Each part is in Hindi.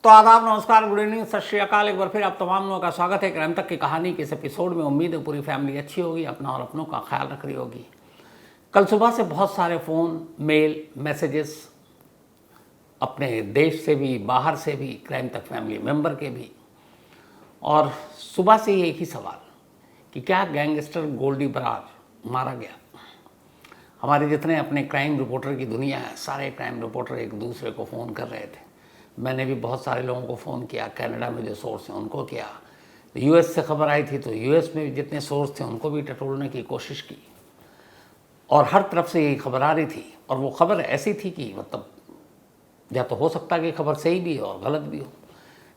तो आदाब, नमस्कार, गुड इवनिंग, सत श्री अकाल। एक बार फिर आप तमाम लोगों का स्वागत है क्राइम तक की कहानी के इस एपिसोड में। उम्मीद है पूरी फैमिली अच्छी होगी, अपना और अपनों का ख्याल रख रही होगी। कल सुबह से बहुत सारे फ़ोन, मेल, मैसेजेस अपने देश से भी, बाहर से भी, क्राइम तक फैमिली मेंबर के भी, और सुबह से ही एक ही सवाल कि क्या गैंगस्टर गोल्डी बरार मारा गया। हमारे जितने अपने क्राइम रिपोर्टर की दुनिया है, सारे क्राइम रिपोर्टर एक दूसरे को फ़ोन कर रहे थे। मैंने भी बहुत सारे लोगों को फ़ोन किया, कनाडा में जो सोर्स हैं उनको किया, यूएस से खबर आई थी तो यूएस में भी जितने सोर्स थे उनको भी टटोलने की कोशिश की, और हर तरफ से यही खबर आ रही थी। और वो खबर ऐसी थी कि मतलब या तो हो सकता कि खबर सही भी हो और गलत भी हो,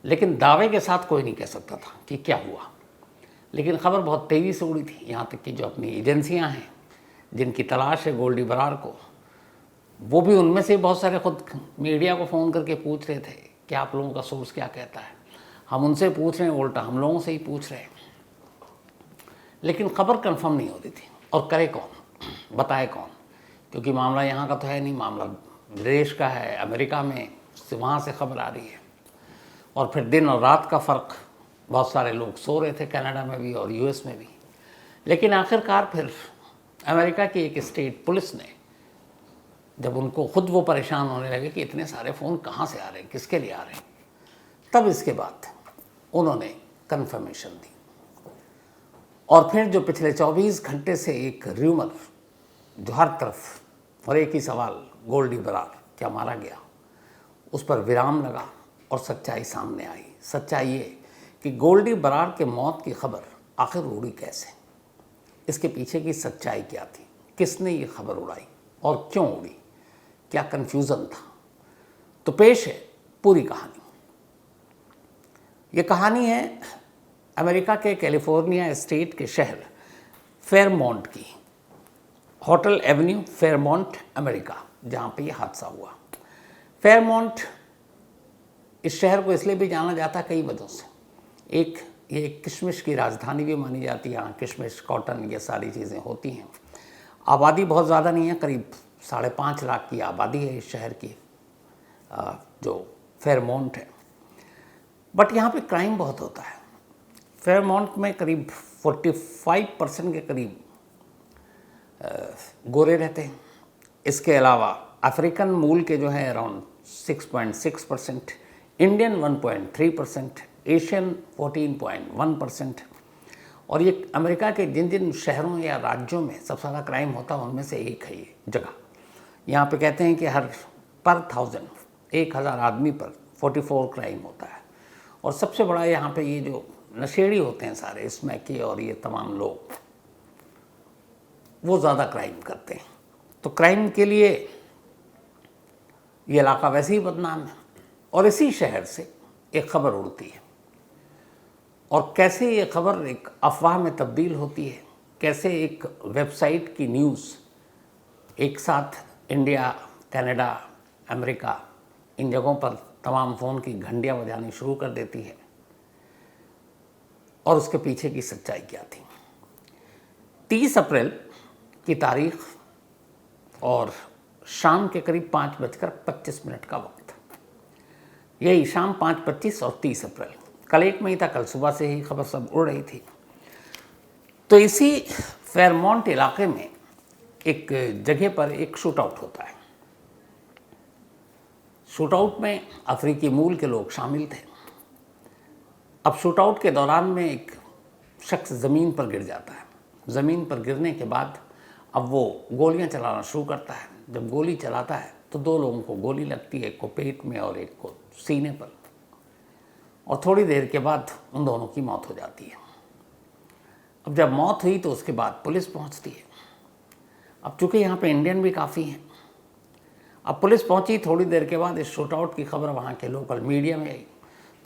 लेकिन दावे के साथ कोई नहीं कह सकता था कि क्या हुआ। लेकिन खबर बहुत तेज़ी से उड़ी थी, यहाँ तक कि जो अपनी एजेंसियाँ हैं जिनकी तलाश है गोल्डी बरार को, वो भी उनमें से बहुत सारे खुद मीडिया को फ़ोन करके पूछ रहे थे कि आप लोगों का सोर्स क्या कहता है। हम उनसे पूछ रहे हैं, उल्टा हम लोगों से ही पूछ रहे हैं, लेकिन खबर कंफर्म नहीं हो रही थी। और करे कौन, बताए कौन, क्योंकि मामला यहाँ का तो है नहीं, मामला विदेश का है, अमेरिका में से, वहाँ से खबर आ रही है। और फिर दिन और रात का फ़र्क, बहुत सारे लोग सो रहे थे कनाडा में भी और यूएस में भी। लेकिन आखिरकार फिर अमेरिका की एक स्टेट पुलिस ने, जब उनको खुद वो परेशान होने लगे कि इतने सारे फ़ोन कहाँ से आ रहे हैं, किसके लिए आ रहे हैं, तब इसके बाद उन्होंने कंफर्मेशन दी। और फिर जो पिछले 24 घंटे से एक र्यूमर जो हर तरफ, और एक ही सवाल, गोल्डी बरार क्या मारा गया, उस पर विराम लगा और सच्चाई सामने आई। सच्चाई ये कि गोल्डी बरार के मौत की खबर आखिर उड़ी कैसे, इसके पीछे की सच्चाई क्या थी, किसने ये खबर उड़ाई और क्यों उड़ी, क्या कन्फ्यूज़न था। तो पेश है पूरी कहानी। ये कहानी है अमेरिका के कैलिफोर्निया स्टेट के शहर फेयरमॉन्ट की, होटल एवेन्यू फेयरमॉन्ट अमेरिका, जहाँ पे ये हादसा हुआ। फेयरमॉन्ट इस शहर को इसलिए भी जाना जाता है कई वजहों से। एक, ये किशमिश की राजधानी भी मानी जाती है, यहाँ किशमिश, कॉटन, ये सारी चीज़ें होती हैं। आबादी बहुत ज़्यादा नहीं है, करीब 5.5 लाख की आबादी है इस शहर की, जो फेयरमॉन्ट है। बट यहाँ पे क्राइम बहुत होता है। फेयरमॉन्ट में करीब 45% के करीब गोरे रहते हैं। इसके अलावा अफ्रीकन मूल के जो है अराउंड 6.6%, इंडियन 1.3%, एशियन 14.1%। और ये अमेरिका के जिन जिन शहरों या राज्यों में सबसे ज़्यादा क्राइम होता है उनमें से एक है ये जगह। यहाँ पे कहते हैं कि हर पर 1000 आदमी पर 44 क्राइम होता है। और सबसे बड़ा यहाँ पे ये जो नशेड़ी होते हैं सारे, स्मैकी और ये तमाम लोग, वो ज़्यादा क्राइम करते हैं। तो क्राइम के लिए ये इलाका वैसे ही बदनाम है। और इसी शहर से एक खबर उड़ती है, और कैसे ये खबर एक अफवाह में तब्दील होती है, कैसे एक वेबसाइट की न्यूज़ एक साथ इंडिया, कनाडा, अमेरिका, इन जगहों पर तमाम फ़ोन की घंटियाँ बजानी शुरू कर देती है, और उसके पीछे की सच्चाई क्या थी। 30 अप्रैल की तारीख और शाम के करीब 5:25 का वक्त, यही शाम 5:25 और 30 अप्रैल, कल एक मई था, कल सुबह से ही खबर सब उड़ रही थी। तो इसी फेयरमॉन्ट इलाके में एक जगह पर एक शूट आउट होता है। शूट आउट में अफ्रीकी मूल के लोग शामिल थे। अब शूट आउट के दौरान में एक शख्स ज़मीन पर गिर जाता है। ज़मीन पर गिरने के बाद अब वो गोलियां चलाना शुरू करता है। जब गोली चलाता है तो 2 लोगों को गोली लगती है, एक को पेट में और एक को सीने पर, और थोड़ी देर के बाद उन दोनों की मौत हो जाती है। अब जब मौत हुई तो उसके बाद पुलिस पहुंचती है। अब चूँकि यहाँ पे इंडियन भी काफ़ी हैं, अब पुलिस पहुंची, थोड़ी देर के बाद इस शूट आउट की खबर वहाँ के लोकल मीडिया में आई।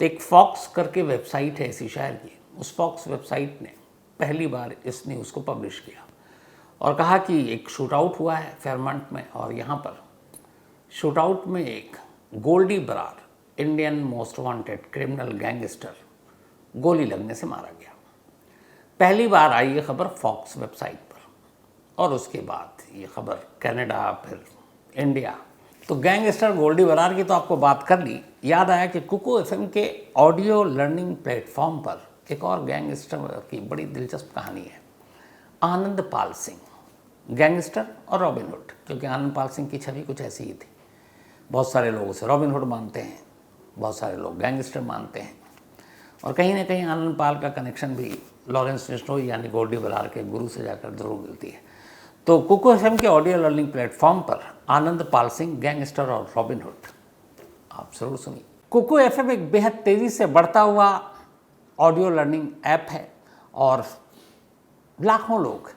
तो एक फॉक्स करके वेबसाइट है इसी शहर की, उस फॉक्स वेबसाइट ने पहली बार इस न्यूज़ को पब्लिश किया और कहा कि एक शूट आउट हुआ है फेयरमॉन्ट में, और यहाँ पर शूट आउट में एक Goldy Brar, Indian most wanted criminal gangster, गोली लगने से मारा गया। पहली बार आई ये खबर फॉक्स वेबसाइट पर, और उसके बाद ये खबर कनाडा, फिर इंडिया, तो गैंगस्टर गोल्डी बरार की तो आपको बात कर ली, याद आया कि कुकू एफएम के ऑडियो लर्निंग प्लेटफॉर्म पर एक और गैंगस्टर की बड़ी दिलचस्प कहानी है। आनंद पाल सिंह, गैंगस्टर और रॉबिन हुड, क्योंकि आनंद पाल सिंह की छवि कुछ ऐसी ही थी। बहुत सारे लोग उसे रॉबिन हुड मानते हैं, बहुत सारे लोग गैंगस्टर मानते हैं, और कहीं ना कहीं आनंद पाल का कनेक्शन भी लॉरेंस बिश्नोई यानी गोल्डी बरार के गुरु से जाकर जरूर मिलती है। तो कुकू एफएम के ऑडियो लर्निंग प्लेटफॉर्म पर आनंद पाल सिंह, गैंगस्टर और रॉबिन हुड, आप जरूर सुनिए। कुकू एफएम एक बेहद तेज़ी से बढ़ता हुआ ऑडियो लर्निंग ऐप है और लाखों लोग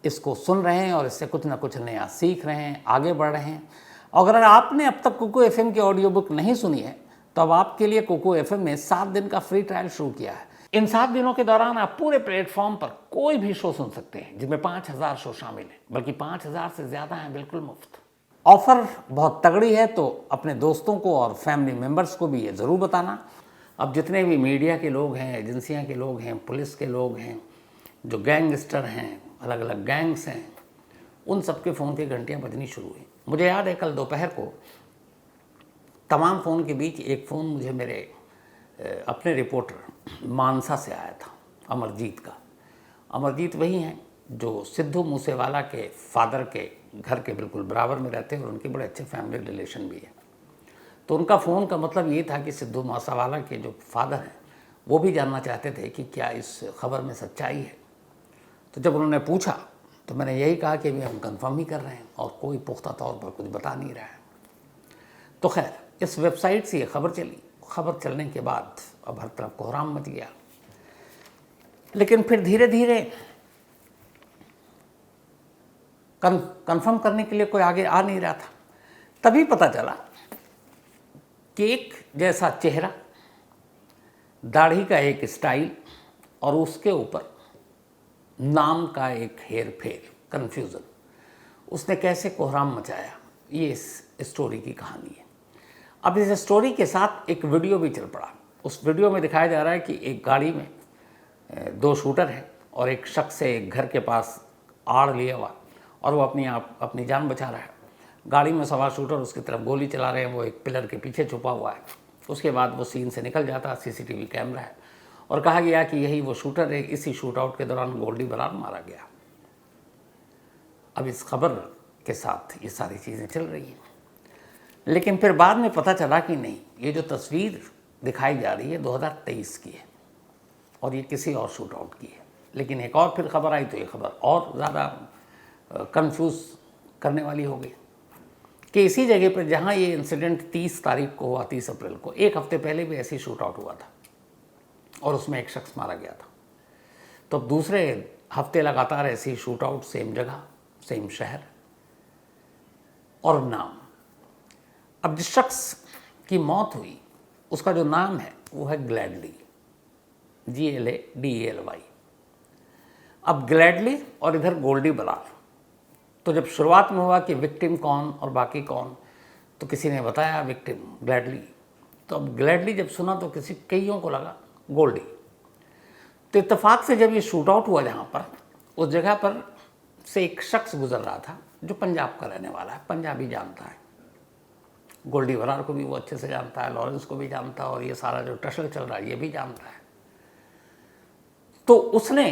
इसको सुन रहे हैं और इससे कुछ ना कुछ नया सीख रहे हैं, आगे बढ़ रहे हैं। अगर आपने अब तक कुकू एफएम की ऑडियो बुक नहीं सुनी है तो अब आपके लिए कुकू एफएम ने 7 दिन का फ्री ट्रायल शुरू किया है। इन 7 दिनों के दौरान आप पूरे प्लेटफॉर्म पर कोई भी शो सुन सकते हैं, जिनमें 5000 शो शामिल हैं, बल्कि 5000 से ज़्यादा हैं बिल्कुल मुफ्त। ऑफ़र बहुत तगड़ी है, तो अपने दोस्तों को और फैमिली मेम्बर्स को भी ये ज़रूर बताना। अब जितने भी मीडिया के लोग हैं, एजेंसियाँ के लोग हैं, पुलिस के लोग हैं, जो गैंगस्टर हैं, अलग अलग गैंग्स हैं, उन सबके फ़ोन की घंटियाँ बजनी शुरू हुई। मुझे याद है कल दोपहर को तमाम फ़ोन के बीच एक फ़ोन मुझे मेरे अपने रिपोर्टर मानसा से आया था, अमरजीत का। अमरजीत वही हैं जो सिद्धू मूसेवाला के फादर के घर के बिल्कुल बराबर में रहते हैं और उनके बड़े अच्छे फैमिली रिलेशन भी है। तो उनका फ़ोन का मतलब ये था कि सिद्धू मूसेवाला के जो फादर हैं वो भी जानना चाहते थे कि क्या इस खबर में सच्चाई है। तो जब उन्होंने पूछा तो मैंने यही कहा कि अभी हम कंफर्म ही कर रहे हैं और कोई पुख्ता तौर पर कुछ बता नहीं रहा है। तो खैर, इस वेबसाइट से ये खबर चली। खबर चलने के बाद अब हर तरफ कोहराम मच गया, लेकिन फिर धीरे धीरे कंफर्म करने के लिए कोई आगे आ नहीं रहा था। तभी पता चला कि एक जैसा चेहरा, दाढ़ी का एक स्टाइल और उसके ऊपर नाम का एक हेर फेर, कन्फ्यूज़न, उसने कैसे कोहराम मचाया, ये इस स्टोरी की कहानी है। अब इस स्टोरी के साथ एक वीडियो भी चल पड़ा। उस वीडियो में दिखाया जा रहा है कि एक गाड़ी में 2 शूटर हैं और एक शख्स से एक घर के पास आड़ लिया हुआ और वो अपनी जान बचा रहा है। गाड़ी में सवार शूटर उसकी तरफ गोली चला रहे हैं, वो एक पिलर के पीछे छुपा हुआ है। उसके बाद वो सीन से निकल जाता, सीसीटीवी कैमरा है और कहा गया कि यही वो शूटर है, इसी शूट आउट के दौरान गोल्डी बरार मारा गया। अब इस खबर के साथ ये सारी चीज़ें चल रही हैं, लेकिन फिर बाद में पता चला कि नहीं, ये जो तस्वीर दिखाई जा रही है 2023 की है और ये किसी और शूट आउट की है। लेकिन एक और फिर खबर आई तो ये खबर और ज़्यादा कंफ्यूज करने वाली हो गई कि इसी जगह पर जहाँ ये इंसिडेंट 30 तारीख को हुआ, 30 अप्रैल को, एक हफ्ते पहले भी ऐसी शूट आउट हुआ था और उसमें एक शख्स मारा गया था। तो अब दूसरे हफ्ते लगातार ऐसी शूट आउट, सेम जगह, सेम शहर और नाम। अब जिस शख्स की मौत हुई उसका जो नाम है वो है ग्लैडली, GLADELY। अब ग्लैडली और इधर गोल्डी बरार। तो जब शुरुआत में हुआ कि विक्टिम कौन और बाकी कौन, तो किसी ने बताया विक्टिम ग्लैडली। तो अब ग्लैडली जब सुना तो कईयों को लगा गोल्डी। तो इत्तेफाक से जब ये शूट आउट हुआ जहाँ पर, उस जगह पर से एक शख्स गुजर रहा था जो पंजाब का रहने वाला है, पंजाबी जानता है। गोल्डी बरार को भी वो अच्छे से जानता है, लॉरेंस को भी जानता है और ये सारा जो टसल चल रहा है ये भी जानता है। तो उसने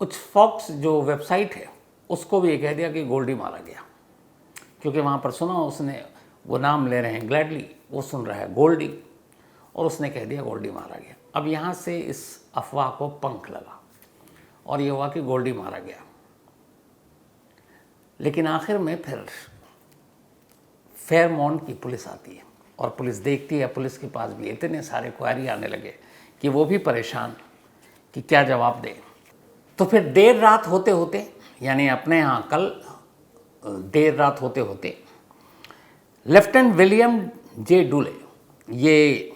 कुछ फॉक्स जो वेबसाइट है उसको भी ये कह दिया कि गोल्डी मारा गया, क्योंकि वहाँ पर सुना उसने, वो नाम ले रहे हैं ग्लैडली, वो सुन रहा है गोल्डी, और उसने कह दिया गोल्डी मारा गया। अब यहाँ से इस अफवाह को पंख लगा और ये हुआ कि गोल्डी मारा गया। लेकिन आखिर में फिर फेयरमॉन्ट की पुलिस आती है और पुलिस देखती है, पुलिस के पास भी इतने सारे क्वेरी आने लगे कि वो भी परेशान कि क्या जवाब दें। तो फिर देर रात होते होते, यानी अपने यहाँ कल देर रात होते होते, लेफ्टिनेंट विलियम जे डुले, ये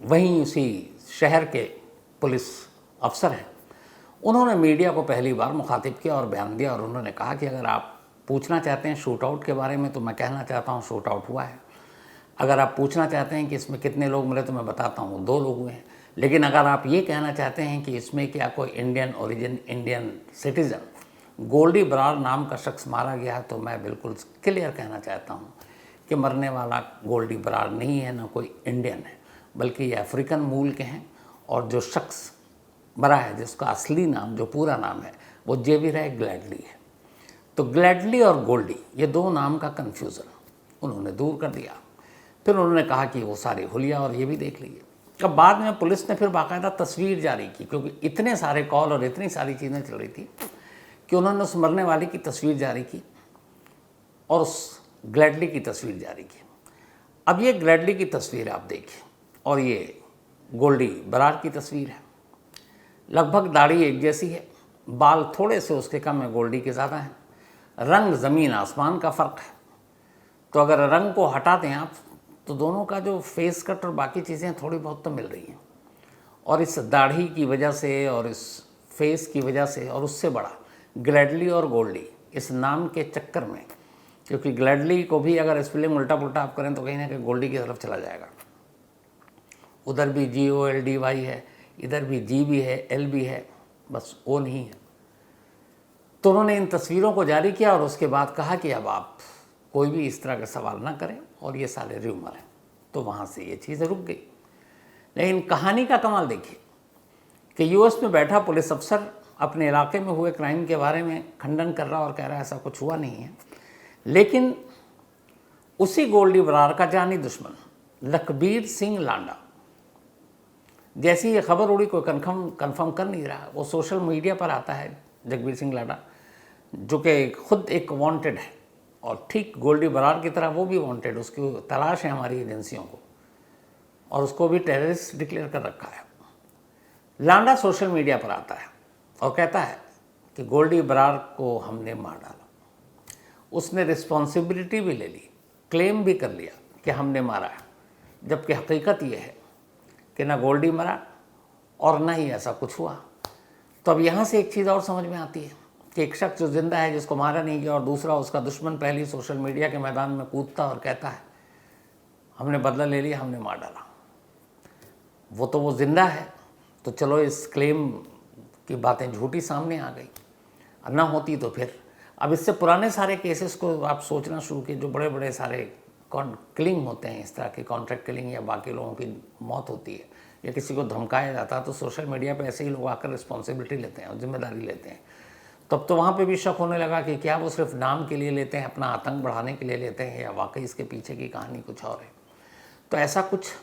वहीं उसी शहर के पुलिस अफसर हैं, उन्होंने मीडिया को पहली बार मुखातिब किया और बयान दिया और उन्होंने कहा कि अगर आप पूछना चाहते हैं शूट आउट के बारे में तो मैं कहना चाहता हूँ शूट आउट हुआ है। अगर आप पूछना चाहते हैं कि इसमें कितने लोग मिले तो मैं बताता हूँ 2 लोग हुए हैं। लेकिन अगर आप ये कहना चाहते हैं कि इसमें क्या कोई Indian origin, Indian citizen Goldy Brar नाम का शख्स मारा गया है, तो मैं बिल्कुल क्लियर कहना चाहता हूँ कि मरने वाला गोल्डी बरार नहीं है, ना कोई इंडियन है, बल्कि ये अफ्रीकन मूल के हैं। और जो शख्स मरा है, जिसका असली नाम, जो पूरा नाम है, वो जेवियर ग्लैडली है। तो ग्लैडली और गोल्डी, ये दो नाम का कन्फ्यूज़न उन्होंने दूर कर दिया। फिर उन्होंने कहा कि वो सारे हुलिया और ये भी देख लीजिए। अब बाद में पुलिस ने फिर बाकायदा तस्वीर जारी की, क्योंकि इतने सारे कॉल और इतनी सारी चीज़ें चल रही थी कि उन्होंने उस मरने वाले की तस्वीर जारी की और उस ग्लैडली की तस्वीर जारी की। अब ये ग्लैडली की तस्वीर आप देखिए और ये गोल्डी बरार की तस्वीर है। लगभग दाढ़ी एक जैसी है, बाल थोड़े से उसके कम है, गोल्डी के ज़्यादा हैं। रंग ज़मीन आसमान का फ़र्क है। तो अगर रंग को हटा दें आप, तो दोनों का जो फेस कट और बाकी चीज़ें थोड़ी बहुत तो मिल रही हैं। और इस दाढ़ी की वजह से और इस फेस की वजह से, और उससे बड़ा ग्लैडली और गोल्डी इस नाम के चक्कर में, क्योंकि ग्लैडली को भी अगर स्पेलिंग उल्टा पुल्टा आप करें तो कहीं ना कहीं गोल्डी की तरफ चला जाएगा। उधर भी GOLDY है, इधर भी G भी है, L भी है, बस O नहीं है। तो उन्होंने इन तस्वीरों को जारी किया और उसके बाद कहा कि अब आप कोई भी इस तरह का सवाल ना करें और ये सारे र्यूमर हैं। तो वहाँ से ये चीज़ रुक गई। लेकिन कहानी का कमाल देखिए कि US में बैठा पुलिस अफसर अपने इलाके में हुए क्राइम के बारे में खंडन कर रहा और कह रहा है ऐसा कुछ हुआ नहीं है। लेकिन उसी गोल्डी बरार का जानी दुश्मन लखबीर सिंह लांडा, जैसी ये खबर उड़ी, कोई कंफर्म कर नहीं रहा, वो सोशल मीडिया पर आता है जगबीर सिंह लांडा, जो कि खुद एक वांटेड है और ठीक गोल्डी बरार की तरह वो भी वांटेड, उसकी तलाश है हमारी एजेंसियों को, और उसको भी टेररिस्ट डिक्लेयर कर रखा है। लांडा सोशल मीडिया पर आता है और कहता है कि गोल्डी बरार को हमने मार डाला। उसने रिस्पॉन्सिबिलिटी भी ले ली, क्लेम भी कर लिया कि हमने मारा है, जबकि हकीकत यह है कि ना गोल्डी मरा और ना ही ऐसा कुछ हुआ। तो अब यहाँ से एक चीज़ और समझ में आती है कि एक शख्स जो जिंदा है, जिसको मारा नहीं गया, और दूसरा उसका दुश्मन पहले ही सोशल मीडिया के मैदान में कूदता और कहता है हमने बदला ले लिया, हमने मार डाला। वो जिंदा है, तो चलो इस क्लेम की बातें झूठी सामने आ गई, ना होती तो फिर अब इससे पुराने सारे केसेस को आप सोचना शुरू किए, जो बड़े बड़े सारे किलिंग होते हैं, इस तरह की कॉन्ट्रैक्ट किलिंग या बाकी लोगों की मौत होती है या किसी को धमकाया जाता है, तो सोशल मीडिया पे ऐसे ही लोग आकर रिस्पॉन्सिबिलिटी लेते हैं और जिम्मेदारी लेते हैं। तब तो वहाँ पे भी शक होने लगा कि क्या वो सिर्फ नाम के लिए लेते हैं, अपना आतंक बढ़ाने के लिए लेते हैं, या वाकई इसके पीछे की कहानी कुछ और है। तो ऐसा कुछ,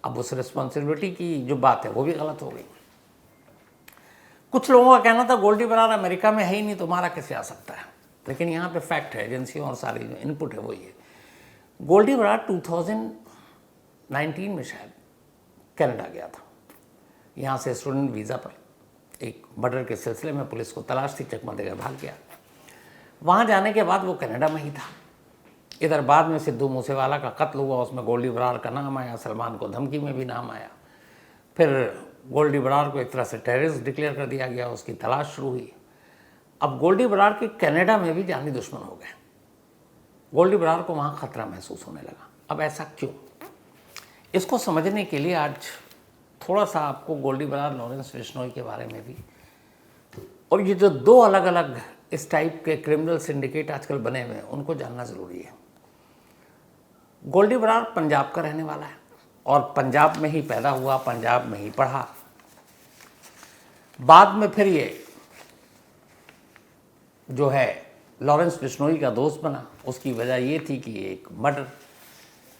अब उस रिस्पॉन्सिबिलिटी की जो बात है वो भी गलत हो गई। कुछ लोगों का कहना था गोल्डी बरार अमेरिका में है ही नहीं, तो मारा कैसे आ सकता है। लेकिन यहाँ पे फैक्ट है, एजेंसियों और सारी जो इनपुट है वो ये, गोल्डी बरार 2019 में शायद कनाडा गया था, यहाँ से स्टूडेंट वीज़ा पर। एक मर्डर के सिलसिले में पुलिस को तलाश थी, चकमा देकर भाग गया। वहाँ जाने के बाद वो कनाडा में ही था। इधर बाद में सिद्धू मूसेवाला का कत्ल हुआ, उसमें गोल्डी बरार का नाम आया, सलमान को धमकी में भी नाम आया। फिर गोल्डी बरार को एक तरह से टेररिस्ट डिक्लेयर कर दिया गया, उसकी तलाश शुरू हुई। अब गोल्डी बरार के कनाडा में भी जानी दुश्मन हो गए। गोल्डी बरार को वहाँ खतरा महसूस होने लगा। अब ऐसा क्यों, इसको समझने के लिए आज थोड़ा सा आपको गोल्डी बरार, लॉरेंस बिश्नोई के बारे में भी, और ये जो दो अलग अलग इस टाइप के क्रिमिनल सिंडिकेट आजकल बने हुए हैं, उनको जानना ज़रूरी है। गोल्डी बरार पंजाब का रहने वाला है और पंजाब में ही पैदा हुआ, पंजाब में ही पढ़ा। बाद में फिर ये जो है लॉरेंस बिश्नोई का दोस्त बना। उसकी वजह ये थी कि एक मर्डर,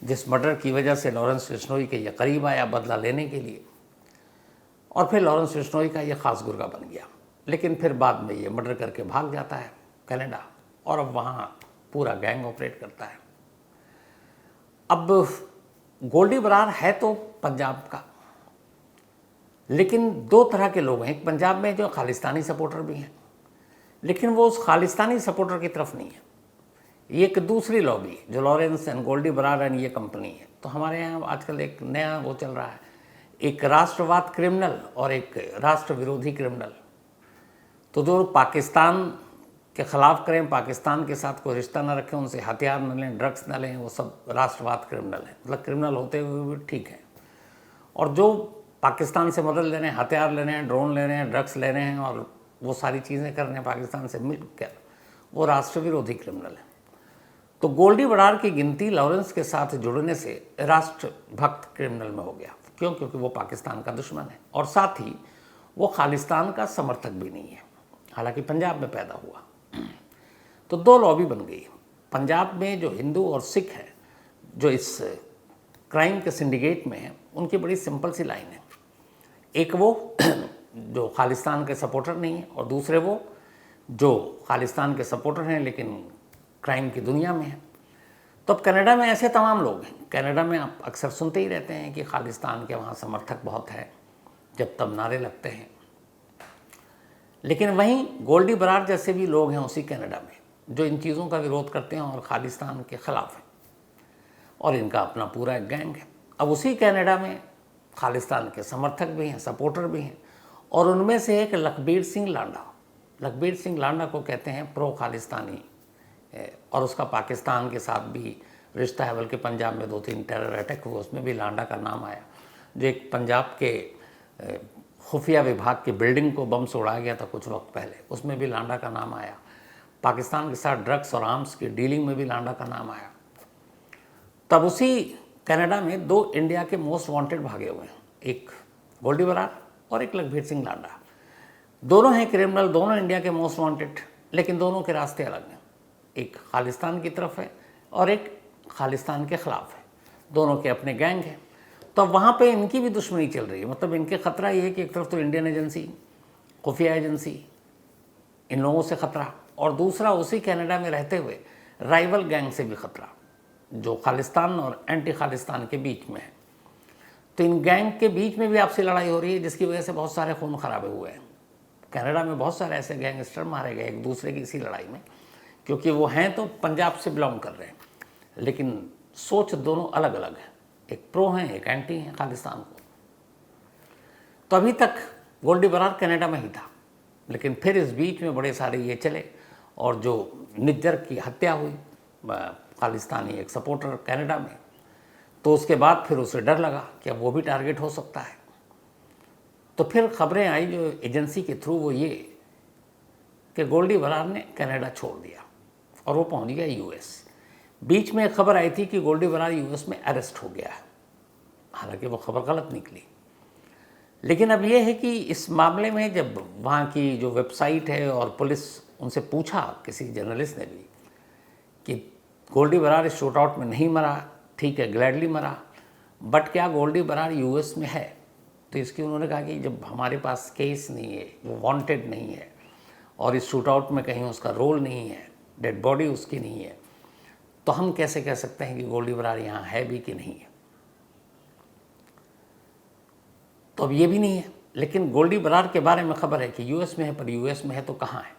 जिस मर्डर की वजह से लॉरेंस बिश्नोई के ये करीब आया बदला लेने के लिए, और फिर लॉरेंस बिश्नोई का ये खास गुर्गा बन गया। लेकिन फिर बाद में ये मर्डर करके भाग जाता है कनाडा, और अब वहाँ पूरा गैंग ऑपरेट करता है। अब गोल्डी बरार है तो पंजाब का, लेकिन दो तरह के लोग हैं। एक पंजाब में जो खालिस्तानी सपोर्टर भी हैं, लेकिन वो उस खालिस्तानी सपोर्टर की तरफ नहीं है। ये एक दूसरी लॉबी जो Lawrence and Goldy Brar and ये कंपनी है। तो हमारे यहाँ आजकल एक नया वो चल रहा है, एक राष्ट्रवाद क्रिमिनल और एक राष्ट्र विरोधी क्रिमिनल। तो जो पाकिस्तान के ख़िलाफ़ करें, पाकिस्तान के साथ कोई रिश्ता न रखें, उनसे हथियार न लें, ड्रग्स न लें, वो सब राष्ट्रवाद क्रिमिनल है। मतलब क्रिमिनल होते हुए भी ठीक है। और जो पाकिस्तान से मदद ले रहे हैं, हथियार ले रहे हैं, ड्रोन ले रहे हैं, ड्रग्स ले रहे हैं और वो सारी चीज़ें कर रहे हैं पाकिस्तान से मिलकर, वो राष्ट्र विरोधी क्रिमिनल है। तो गोल्डी बरार की गिनती लॉरेंस के साथ जुड़ने से राष्ट्रभक्त क्रिमिनल में हो गया। क्यों? क्योंकि वो पाकिस्तान का दुश्मन है और साथ ही वो खालिस्तान का समर्थक भी नहीं है, हालांकि पंजाब में पैदा हुआ। तो दो लॉबी बन गई। पंजाब में जो हिंदू और सिख है जो इस क्राइम के सिंडिकेट में है, उनकी बड़ी सिंपल सी लाइन है। एक वो जो खालिस्तान के सपोर्टर नहीं है और दूसरे वो जो खालिस्तान के सपोर्टर हैं लेकिन क्राइम की दुनिया में है। तो अब कनाडा में ऐसे तमाम लोग हैं। कनाडा में आप अक्सर सुनते ही रहते हैं कि खालिस्तान के वहाँ समर्थक बहुत है, जब तब नारे लगते हैं। लेकिन वहीं गोल्डी बरार जैसे भी लोग हैं उसी कनाडा में जो इन चीज़ों का विरोध करते हैं और खालिस्तान के ख़िलाफ़ हैं, और इनका अपना पूरा एक गैंग है। अब उसी कनाडा में खालिस्तान के समर्थक भी हैं, सपोर्टर भी हैं, और उनमें से एक लखबीर सिंह लांडा। लखबीर सिंह लांडा को कहते हैं प्रो खालिस्तानी, और उसका पाकिस्तान के साथ भी रिश्ता है। बल्कि पंजाब में 2-3 टेरर अटैक हुए, उसमें भी लांडा का नाम आया। जो एक पंजाब के खुफिया विभाग की बिल्डिंग को बम से उड़ाया गया था कुछ वक्त पहले, उसमें भी लांडा का नाम आया। पाकिस्तान के साथ ड्रग्स और आर्म्स की डीलिंग में भी लांडा का नाम आया। तब उसी कनाडा में 2 इंडिया के मोस्ट वांटेड भागे हुए हैं, एक गोल्डी बरार और एक लखबीर सिंह लांडा। दोनों हैं क्रिमिनल, दोनों इंडिया के मोस्ट वांटेड, लेकिन दोनों के रास्ते अलग हैं। एक खालिस्तान की तरफ है और एक खालिस्तान के ख़िलाफ़ है। दोनों के अपने गैंग हैं। तो अब वहाँ पे इनकी भी दुश्मनी चल रही है। मतलब इनके ख़तरा ये है कि एक तरफ तो इंडियन एजेंसी, खुफिया एजेंसी, इन लोगों से ख़तरा, और दूसरा उसी कनाडा में रहते हुए राइवल गैंग से भी ख़तरा जो खालिस्तान और एंटी खालिस्तान के बीच में है। तो इन गैंग के बीच में भी आपसी लड़ाई हो रही है, जिसकी वजह से बहुत सारे खून खराबे हुए हैं। कनाडा में बहुत सारे ऐसे गैंगस्टर मारे गए एक दूसरे की इसी लड़ाई में, क्योंकि वो हैं तो पंजाब से बिलोंग कर रहे हैं, लेकिन सोच दोनों अलग अलग है। एक प्रो हैं, एक एंटी हैं खालिस्तान को। तो अभी तक गोल्डी बरार कनाडा में ही था, लेकिन फिर इस बीच में बड़े सारे ये चले, और जो निज्जर की हत्या हुई खालिस्तानी एक सपोर्टर कनाडा में, तो उसके बाद फिर उसे डर लगा कि अब वो भी टारगेट हो सकता है। तो फिर खबरें आई जो एजेंसी के थ्रू, वो ये कि गोल्डी बरार ने कनाडा छोड़ दिया और वो पहुंच गया यूएस। बीच में एक खबर आई थी कि गोल्डी बरार यूएस में अरेस्ट हो गया है, हालांकि वो खबर गलत निकली। लेकिन अब ये है कि इस मामले में जब वहाँ की जो वेबसाइट है और पुलिस, उनसे पूछा किसी जर्नलिस्ट ने भी कि गोल्डी बरार इस शूट आउट में नहीं मरा, ठीक है ग्लैडली मरा, बट क्या गोल्डी बरार यूएस में है? तो इसकी उन्होंने कहा कि जब हमारे पास केस नहीं है, वो वांटेड नहीं है, और इस शूट आउट में कहीं उसका रोल नहीं है, डेड बॉडी उसकी नहीं है, तो हम कैसे कह सकते हैं कि गोल्डी बरार यहाँ है भी कि नहीं है? तो अब ये भी नहीं है। लेकिन गोल्डी बरार के बारे में खबर है कि यूएस में है, पर यूएस में है तो कहाँ है?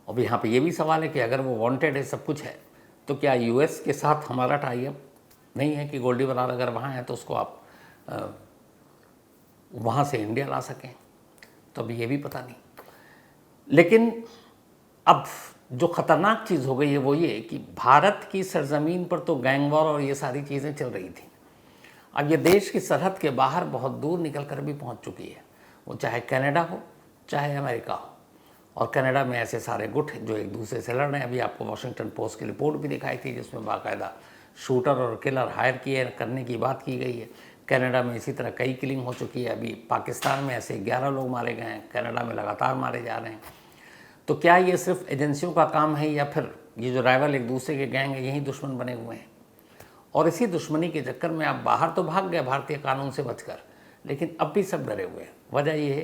अब यहाँ पे ये भी सवाल है कि अगर वो वांटेड है, सब कुछ है, तो क्या यूएस के साथ हमारा टाई अप नहीं है कि गोल्डी बरार अगर वहाँ है तो उसको आप वहाँ से इंडिया ला सकें? तो अभी ये भी पता नहीं। लेकिन अब जो ख़तरनाक चीज़ हो गई है वो ये कि भारत की सरजमीन पर तो गैंग वॉर और ये सारी चीज़ें चल रही थी। अब ये देश की सरहद के बाहर बहुत दूर निकल कर भी पहुंच चुकी है, वो चाहे कनाडा हो चाहे अमेरिका हो। और कनाडा में ऐसे सारे गुट जो एक दूसरे से लड़ रहे हैं। अभी आपको वॉशिंगटन पोस्ट की रिपोर्ट भी दिखाई थी, जिसमें बाकायदा शूटर और किलर हायर किए करने की बात की गई है। कनाडा में इसी तरह कई किलिंग हो चुकी है। अभी पाकिस्तान में ऐसे 11 लोग मारे गए हैं, कनाडा में लगातार मारे जा रहे हैं। तो क्या ये सिर्फ एजेंसियों का काम है, या फिर ये जो राइवल एक दूसरे के गैंग है यही दुश्मन बने हुए हैं? और इसी दुश्मनी के चक्कर में आप बाहर तो भाग गए भारतीय कानून से बचकर, लेकिन अब भी सब डरे हुए हैं। वजह यह है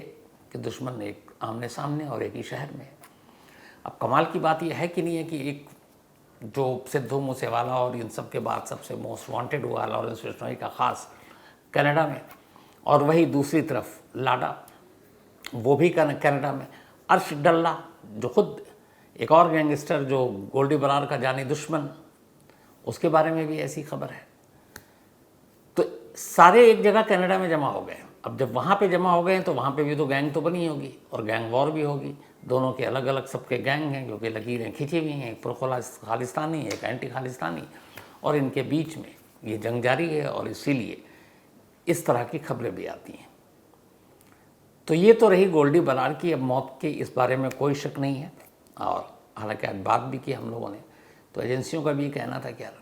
कि दुश्मन एक आमने सामने और एक ही शहर में है। अब कमाल की बात यह है कि नहीं है कि एक जो सिद्धू मूसेवाला और इन सब के बाद सबसे मोस्ट वांटेड हुआ लॉरेंस बिश्नोई का ख़ास कनाडा में, और वही दूसरी तरफ लाडा, वो भी कनाडा में। अर्श डल्ला जो खुद एक और गैंगस्टर जो गोल्डी बरार का जानी दुश्मन, उसके बारे में भी ऐसी खबर है। तो सारे एक जगह कनाडा में जमा हो गए। अब जब वहाँ पे जमा हो गए तो वहाँ पे भी तो गैंग तो बनी होगी और गैंग वॉर भी होगी। दोनों के अलग अलग सबके गैंग हैं, क्योंकि लकीरें खींची हुई हैं, एक प्रो खालिस्तानी एक एंटी खालिस्तानी, और इनके बीच में ये जंग जारी है। और इसीलिए इस तरह की खबरें भी आती हैं। तो ये तो रही गोल्डी बरार की अब मौत के, इस बारे में कोई शक नहीं है। और हालांकि आज बात भी की हम लोगों ने, तो एजेंसियों का भी ये कहना था कि यार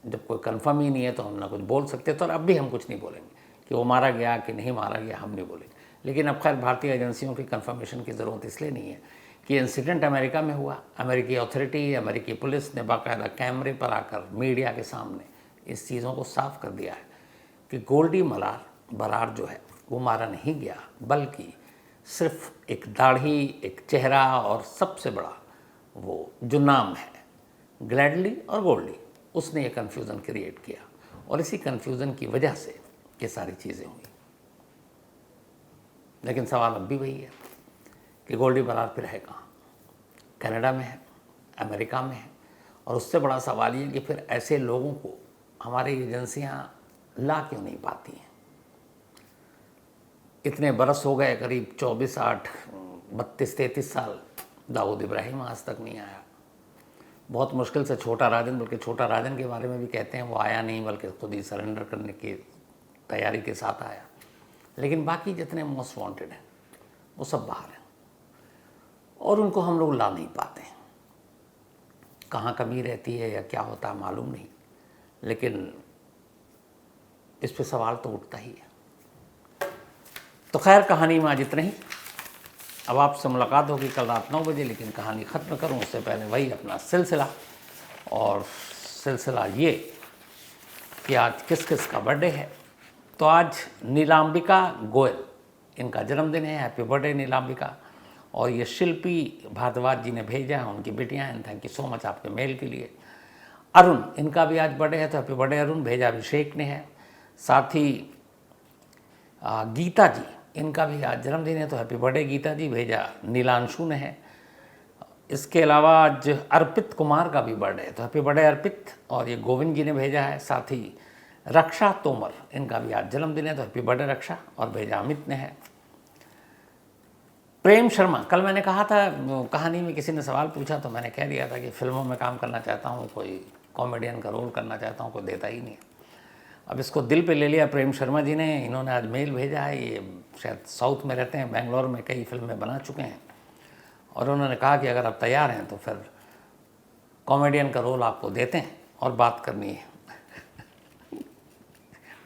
जब कोई कंफर्म ही नहीं है तो हम ना कुछ बोल सकते, तो अब भी हम कुछ नहीं बोलेंगे कि वो मारा गया कि नहीं मारा गया, हम नहीं बोलेंगे। लेकिन अब खैर भारतीय एजेंसियों की कंफर्मेशन की ज़रूरत इसलिए नहीं है कि इंसिडेंट अमेरिका में हुआ। अमेरिकी अथॉरिटी, अमेरिकी पुलिस ने बाकायदा कैमरे पर आकर मीडिया के सामने इस चीज़ों को साफ कर दिया है कि गोल्डी बरार जो है वो मारा नहीं गया, बल्कि सिर्फ एक दाढ़ी, एक चेहरा और सबसे बड़ा वो जो नाम है ग्लैडली और गोल्डी, उसने ये कन्फ्यूज़न क्रिएट किया और इसी कन्फ्यूज़न की वजह से ये सारी चीज़ें हुई। लेकिन सवाल अब भी वही है कि गोल्डी बरार फिर है कहाँ? कनाडा में है, अमेरिका में है, और उससे बड़ा सवाल ये कि फिर ऐसे लोगों को हमारी एजेंसियां ला क्यों नहीं पाती हैं? इतने बरस हो गए, करीब 24, 8, 32, 33 साल, दाऊद इब्राहिम आज तक नहीं आया। बहुत मुश्किल से छोटा राजन, बल्कि छोटा राजन के बारे में भी कहते हैं वो आया नहीं, बल्कि खुद ही सरेंडर करने की तैयारी के साथ आया। लेकिन बाकी जितने मोस्ट वांटेड हैं वो सब बाहर हैं और उनको हम लोग ला नहीं पाते हैं। कहाँ कमी रहती है या क्या होता है मालूम नहीं, लेकिन इस पे सवाल तो उठता ही है। तो खैर कहानी में आज इतना ही। अब आपसे मुलाकात होगी कल रात 9 बजे, लेकिन कहानी ख़त्म करूं उससे पहले वही अपना सिलसिला, और सिलसिला ये कि आज किस किस का बर्थडे है। तो आज नीलांबिका गोयल, इनका जन्मदिन है। Happy birthday Nilambika. और ये शिल्पी भारद्वाज जी ने भेजा है, उनकी बेटियां हैं। थैंक यू सो मच आपके मेल के लिए। अरुण, इनका भी आज बर्थडे है, तो हैप्पी बर्थडे अरुण, भेजा अभिषेक ने है। साथ ही गीता जी, इनका भी आज जन्मदिन है, तो हैप्पी बर्थडे गीता जी, भेजा नीलांशु ने है। इसके अलावा आज अर्पित कुमार का भी बर्थडे है, तो हैप्पी बर्थडे अर्पित, और ये गोविंद जी ने भेजा है। साथ ही रक्षा तोमर, इनका भी आज जन्मदिन है, तो हैप्पी बर्थडे रक्षा, और भेजा अमित ने है। प्रेम शर्मा, कल मैंने कहा था, कहानी में किसी ने सवाल पूछा तो मैंने कह दिया था कि फिल्मों में काम करना चाहता हूँ, कोई कॉमेडियन का रोल करना चाहता हूँ, कोई देता ही नहीं है। अब इसको दिल पे ले लिया प्रेम शर्मा जी ने। इन्होंने आज मेल भेजा है, ये शायद साउथ में रहते हैं, बेंगलोर में कई फिल्में बना चुके हैं, और उन्होंने कहा कि अगर आप तैयार हैं तो फिर कॉमेडियन का रोल आपको देते हैं और बात करनी है।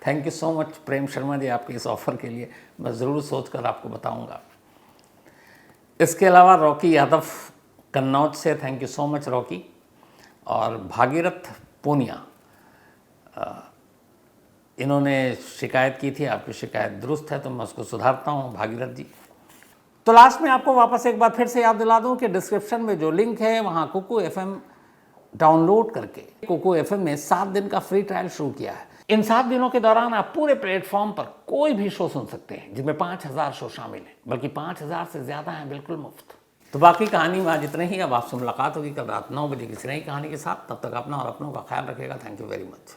थैंक यू सो मच प्रेम शर्मा जी आपके इस ऑफ़र के लिए, मैं ज़रूर सोच कर आपको बताऊँगा। इसके अलावा रॉकी यादव कन्नौज से, thank you so much Rocky. और भागीरथ पूनिया, इन्होंने शिकायत की थी, आपकी शिकायत दुरुस्त है तो मैं उसको सुधारता हूँ भागीरथ जी। तो लास्ट में आपको वापस एक बार फिर से याद दिला दूँ कि डिस्क्रिप्शन में जो लिंक है वहाँ कुकू FM डाउनलोड करके कुकू FM ने 7 दिन का फ्री ट्रायल शुरू किया है। इन 7 दिनों के दौरान आप पूरे प्लेटफॉर्म पर कोई भी शो सुन सकते हैं, जिनमें 5000 शो शामिल हैं, बल्कि 5000 से ज़्यादा हैं बिल्कुल मुफ्त। तो बाकी कहानी में आज इतना ही। अब आपसे मुलाकात होगी कल रात 9 बजे किसी नई कहानी के साथ। तब तक अपना और अपनों का ख्याल रखिएगा। Thank you very much.